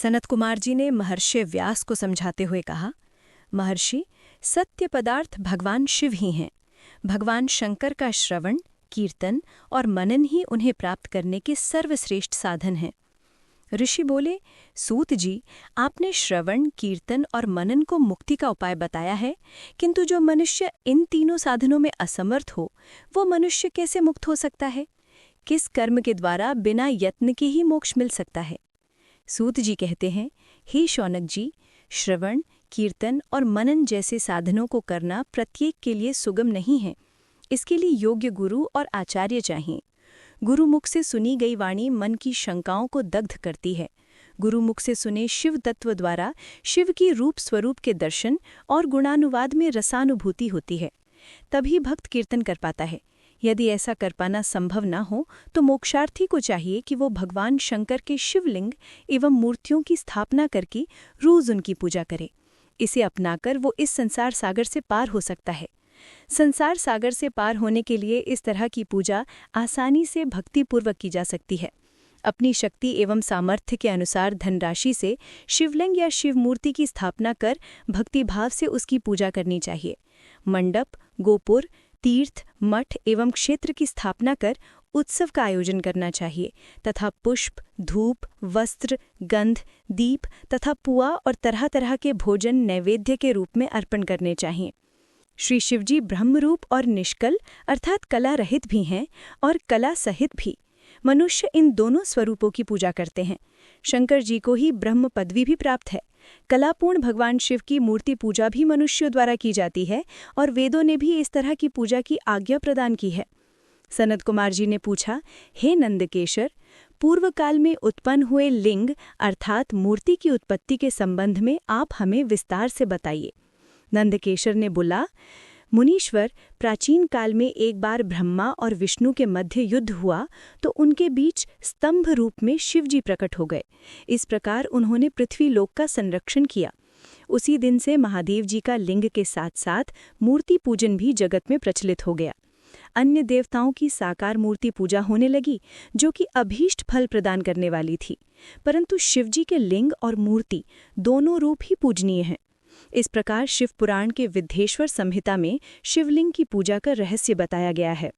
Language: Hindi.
सनत कुमार जी ने महर्षि व्यास को समझाते हुए कहा, महर्षि, सत्य पदार्थ भगवान शिव ही हैं। भगवान शंकर का श्रवण, कीर्तन और मनन ही उन्हें प्राप्त करने के सर्वश्रेष्ठ साधन हैं। ऋषि बोले, सूत जी, आपने श्रवण, कीर्तन और मनन को मुक्ति का उपाय बताया है, किंतु जो मनुष्य इन तीनों साधनों में असमर्थ हो, वो मनुष्य कैसे मुक्त हो सकता है? किस कर्म के द्वारा बिना यत्न के ही मोक्ष मिल सकता है? सूत जी कहते हैं, हे शौनक जी, श्रवण, कीर्तन और मनन जैसे साधनों को करना प्रत्येक के लिए सुगम नहीं है। इसके लिए योग्य गुरु और आचार्य चाहिए। गुरुमुख से सुनी गई वाणी मन की शंकाओं को दग्ध करती है। गुरुमुख से सुने शिव तत्व द्वारा शिव की रूप स्वरूप के दर्शन और गुणानुवाद में रसानुभूति होती है। तभी भक्त कीर्तन कर पाता है। यदि ऐसा कर पाना संभव न हो तो मोक्षार्थी को चाहिए कि वो भगवान शंकर के शिवलिंग एवं मूर्तियों की स्थापना करके रोज उनकी पूजा करे। इसे अपनाकर वो इस संसार सागर से पार हो सकता है। संसार सागर से पार होने के लिए इस तरह की पूजा आसानी से भक्तिपूर्वक की जा सकती है। अपनी शक्ति एवं सामर्थ्य के अनुसार धनराशि से शिवलिंग या शिव मूर्ति की स्थापना कर भक्तिभाव से उसकी पूजा करनी चाहिए। मंडप, गोपुर, तीर्थ, मठ एवं क्षेत्र की स्थापना कर उत्सव का आयोजन करना चाहिए तथा पुष्प, धूप, वस्त्र, गंध, दीप तथा पुआ और तरह तरह के भोजन नैवेद्य के रूप में अर्पण करने चाहिए। श्री शिवजी ब्रह्मरूप और निष्कल अर्थात कला रहित भी हैं और कला सहित भी। मनुष्य इन दोनों स्वरूपों की पूजा करते हैं। शंकर जी को ही ब्रह्म पदवी भी प्राप्त है। कलापूर्ण भगवान शिव की मूर्ति पूजा भी मनुष्यों द्वारा की जाती है और वेदों ने भी इस तरह की पूजा की आज्ञा प्रदान की है। सनत कुमार जी ने पूछा, हे नंदकेशर, पूर्व काल में उत्पन्न हुए लिंग अर्थात मूर्ति की उत्पत्ति के संबंध में आप हमें विस्तार से बताइए। नंदकेशर ने बोला, मुनीश्वर, प्राचीन काल में एक बार ब्रह्मा और विष्णु के मध्य युद्ध हुआ तो उनके बीच स्तंभ रूप में शिवजी प्रकट हो गए। इस प्रकार उन्होंने पृथ्वी लोक का संरक्षण किया। उसी दिन से महादेव जी का लिंग के साथ साथ मूर्ति पूजन भी जगत में प्रचलित हो गया। अन्य देवताओं की साकार मूर्ति पूजा होने लगी जो कि अभीष्ट फल प्रदान करने वाली थी, परंतु शिवजी के लिंग और मूर्ति दोनों रूप ही पूजनीय हैं। इस प्रकार शिव पुराण के विद्धेश्वर संहिता में शिवलिंग की पूजा का रहस्य बताया गया है।